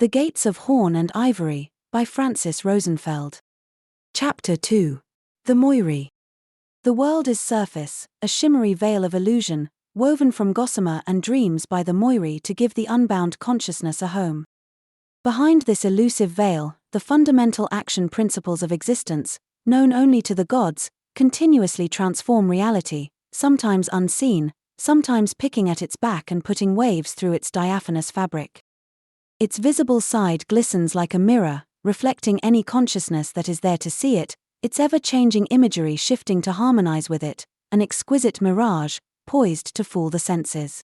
The Gates of Horn and Ivory, by Francis Rosenfeld. Chapter 2. The Moirae. The world is surface, a shimmery veil of illusion, woven from gossamer and dreams by the Moirae to give the unbound consciousness a home. Behind this elusive veil, the fundamental action principles of existence, known only to the gods, continuously transform reality, sometimes unseen, sometimes picking at its back and putting waves through its diaphanous fabric. Its visible side glistens like a mirror, reflecting any consciousness that is there to see it, its ever-changing imagery shifting to harmonize with it, an exquisite mirage, poised to fool the senses.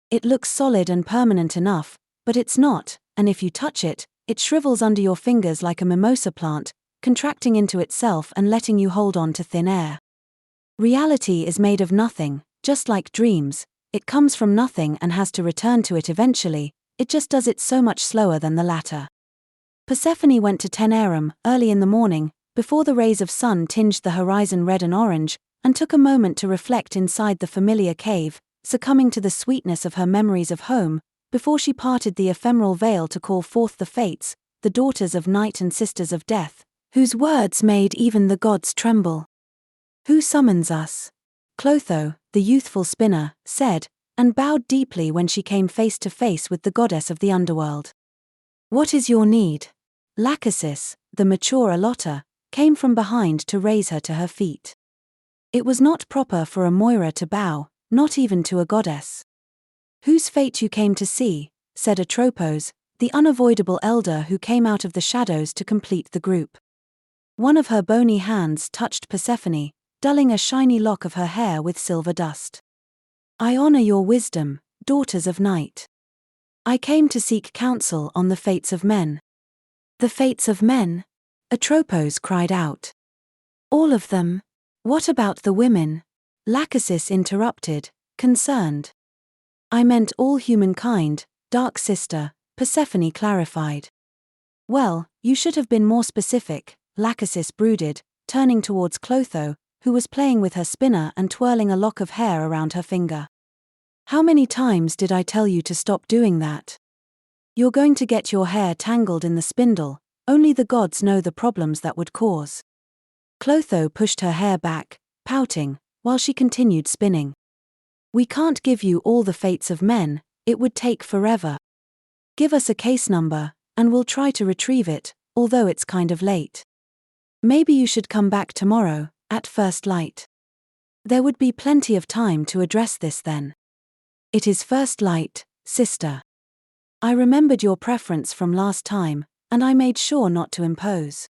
It looks solid and permanent enough, but it's not, and if you touch it, it shrivels under your fingers like a mimosa plant, contracting into itself and letting you hold on to thin air. Reality is made of nothing, just like dreams. It comes from nothing and has to return to it eventually. It just does it so much slower than the latter. Persephone went to Tenerum early in the morning, before the rays of sun tinged the horizon red and orange, and took a moment to reflect inside the familiar cave, succumbing to the sweetness of her memories of home, before she parted the ephemeral veil to call forth the fates, the daughters of night and sisters of death, whose words made even the gods tremble. "Who summons us?" Clotho, the youthful spinner, said, and bowed deeply when she came face to face with the goddess of the underworld. "What is your need?" Lachesis, the mature allotter, came from behind to raise her to her feet. It was not proper for a Moirae to bow, not even to a goddess. "Whose fate you came to see," said Atropos, the unavoidable elder who came out of the shadows to complete the group. One of her bony hands touched Persephone, dulling a shiny lock of her hair with silver dust. "I honor your wisdom, daughters of night. I came to seek counsel on the fates of men." "The fates of men?" Atropos cried out. "All of them? What about the women?" Lachesis interrupted, concerned. "I meant all humankind, dark sister," Persephone clarified. "Well, you should have been more specific," Lachesis brooded, turning towards Clotho, who was playing with her spinner and twirling a lock of hair around her finger. "How many times did I tell you to stop doing that? You're going to get your hair tangled in the spindle, only the gods know the problems that would cause." Clotho pushed her hair back, pouting, while she continued spinning. "We can't give you all the fates of men, it would take forever. Give us a case number, and we'll try to retrieve it, although it's kind of late. Maybe you should come back tomorrow, at first light. There would be plenty of time to address this then." "It is first light, sister. I remembered your preference from last time, and I made sure not to impose.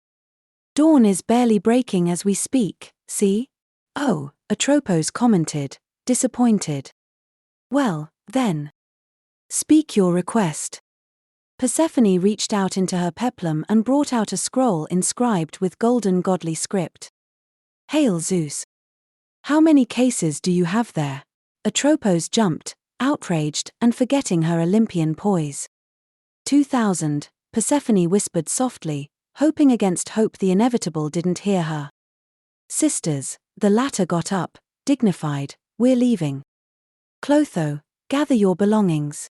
Dawn is barely breaking as we speak, see?" "Oh," Atropos commented, disappointed. "Well, then. Speak your request." Persephone reached out into her peplum and brought out a scroll inscribed with golden godly script. "Hail Zeus. How many cases do you have there?" Atropos jumped, outraged and forgetting her Olympian poise. 2,000, Persephone whispered softly, hoping against hope the inevitable didn't hear her. "Sisters," the latter got up, dignified, "we're leaving. Clotho, gather your belongings.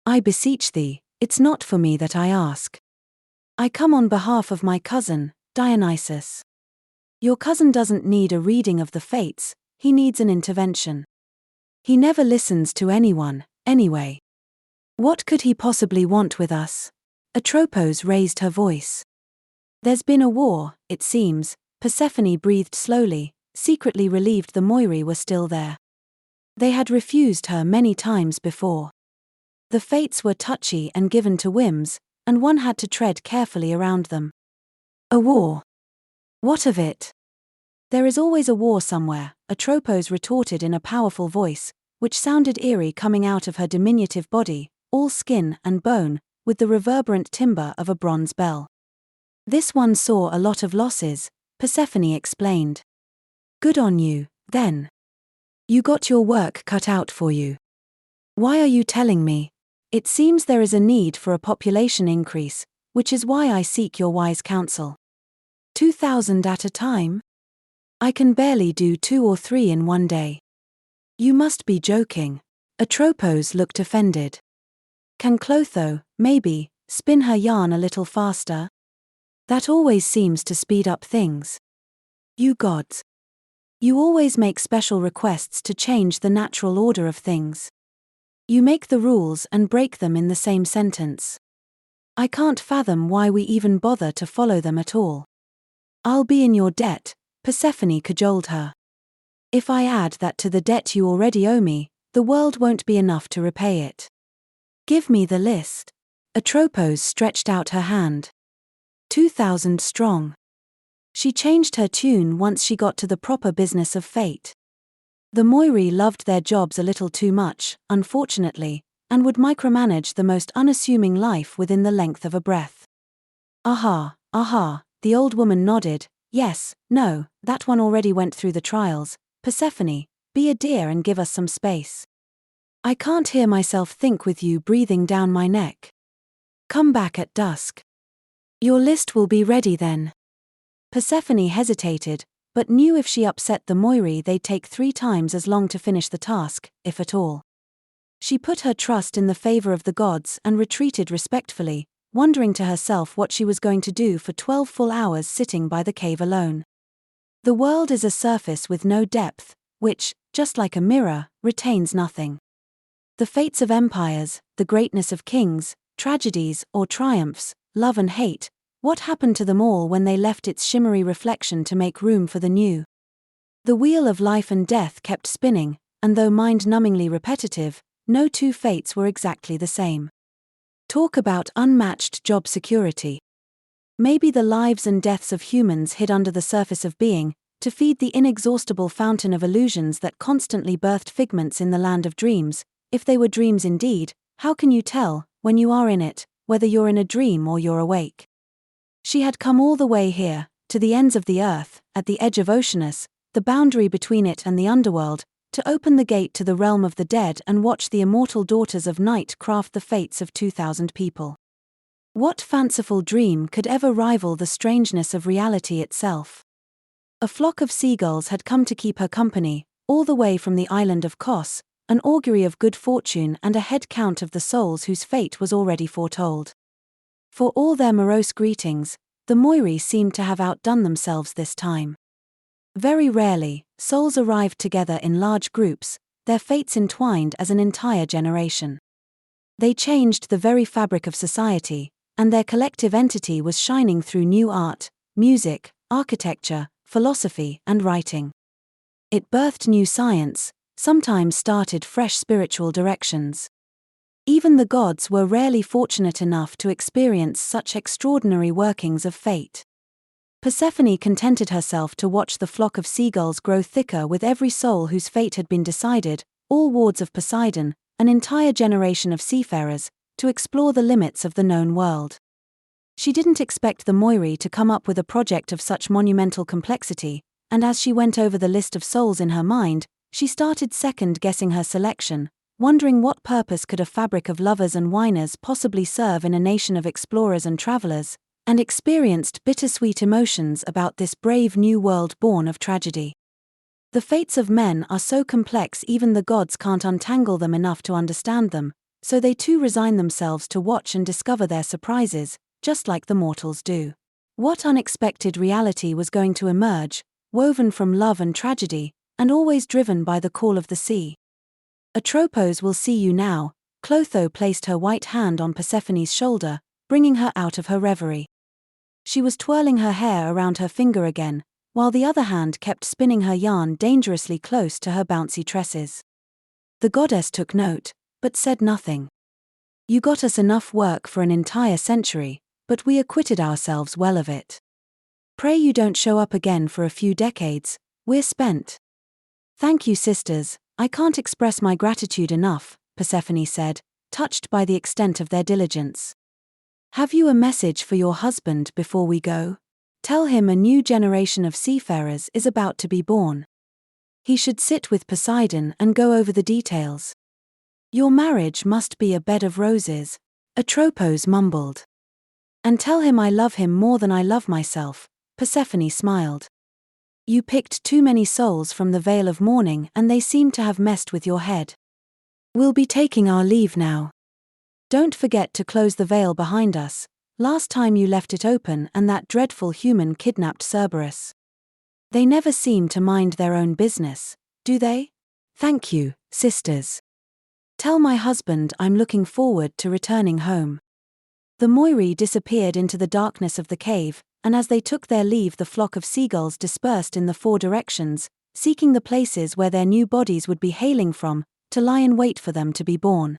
I beseech thee, it's not for me that I ask. I come on behalf of my cousin, Dionysus. Your cousin doesn't need a reading of the fates, he needs an intervention. He never listens to anyone, anyway. What could he possibly want with us?" Atropos raised her voice. "There's been a war, it seems," Persephone breathed slowly, secretly relieved the Moirae were still there. They had refused her many times before. The fates were touchy and given to whims, and one had to tread carefully around them. "A war? What of it?" "There is always a war somewhere," Atropos retorted in a powerful voice, which sounded eerie coming out of her diminutive body, all skin and bone, with the reverberant timbre of a bronze bell. "This one saw a lot of losses," Persephone explained. "Good on you, then. You got your work cut out for you. Why are you telling me? It seems there is a need for a population increase, which is why I seek your wise counsel. 2,000 at a time? I can barely do 2 or 3 in one day." "You must be joking." Atropos looked offended. "Can Clotho, maybe, spin her yarn a little faster? That always seems to speed up things. You gods. You always make special requests to change the natural order of things. You make the rules and break them in the same sentence. I can't fathom why we even bother to follow them at all. I'll be in your debt, Persephone cajoled her. If I add that to the debt you already owe me, the world won't be enough to repay it. Give me the list. Atropos stretched out her hand. 2,000 strong. She changed her tune once she got to the proper business of fate. The Moirae loved their jobs a little too much, unfortunately, and would micromanage the most unassuming life within the length of a breath. Aha, the old woman nodded. Yes, no, that one already went through the trials. Persephone, be a dear and give us some space. I can't hear myself think with you breathing down my neck. Come back at dusk. Your list will be ready then. Persephone hesitated, but knew if she upset the Moirae they'd take 3 times as long to finish the task, if at all. She put her trust in the favor of the gods and retreated respectfully, wondering to herself what she was going to do for 12 full hours sitting by the cave alone. The world is a surface with no depth, which, just like a mirror, retains nothing. The fates of empires, the greatness of kings, tragedies or triumphs, love and hate, what happened to them all when they left its shimmery reflection to make room for the new? The wheel of life and death kept spinning, and though mind-numbingly repetitive, no two fates were exactly the same. Talk about unmatched job security. Maybe the lives and deaths of humans hid under the surface of being, to feed the inexhaustible fountain of illusions that constantly birthed figments in the land of dreams. If they were dreams indeed, how can you tell, when you are in it, whether you're in a dream or you're awake? She had come all the way here, to the ends of the earth, at the edge of Oceanus, the boundary between it and the underworld, to open the gate to the realm of the dead and watch the immortal daughters of night craft the fates of 2,000 people. What fanciful dream could ever rival the strangeness of reality itself? A flock of seagulls had come to keep her company, all the way from the island of Kos, an augury of good fortune and a head count of the souls whose fate was already foretold. For all their morose greetings, the Moirae seemed to have outdone themselves this time. Very rarely, souls arrived together in large groups, their fates entwined as an entire generation. They changed the very fabric of society, and their collective entity was shining through new art, music, architecture, philosophy, and writing. It birthed new science, sometimes started fresh spiritual directions. Even the gods were rarely fortunate enough to experience such extraordinary workings of fate. Persephone contented herself to watch the flock of seagulls grow thicker with every soul whose fate had been decided, all wards of Poseidon, an entire generation of seafarers, to explore the limits of the known world. She didn't expect the Moirae to come up with a project of such monumental complexity, and as she went over the list of souls in her mind, she started second-guessing her selection, wondering what purpose could a fabric of lovers and whiners possibly serve in a nation of explorers and travelers, and experienced bittersweet emotions about this brave new world born of tragedy. The fates of men are so complex even the gods can't untangle them enough to understand them, so they too resign themselves to watch and discover their surprises, just like the mortals do. What unexpected reality was going to emerge, woven from love and tragedy, and always driven by the call of the sea? Atropos will see you now. Clotho placed her white hand on Persephone's shoulder, bringing her out of her reverie. She was twirling her hair around her finger again, while the other hand kept spinning her yarn dangerously close to her bouncy tresses. The goddess took note, but said nothing. You got us enough work for an entire century, but we acquitted ourselves well of it. Pray you don't show up again for a few decades, we're spent. Thank you, sisters, I can't express my gratitude enough, Persephone said, touched by the extent of their diligence. Have you a message for your husband before we go? Tell him a new generation of seafarers is about to be born. He should sit with Poseidon and go over the details. Your marriage must be a bed of roses, Atropos mumbled. And tell him I love him more than I love myself, Persephone smiled. You picked too many souls from the Vale of Mourning and they seem to have messed with your head. We'll be taking our leave now. Don't forget to close the veil behind us. Last time you left it open and that dreadful human kidnapped Cerberus. They never seem to mind their own business, do they? Thank you, sisters. Tell my husband I'm looking forward to returning home." The Moirae disappeared into the darkness of the cave, and as they took their leave the flock of seagulls dispersed in the 4 directions, seeking the places where their new bodies would be hailing from, to lie in wait for them to be born.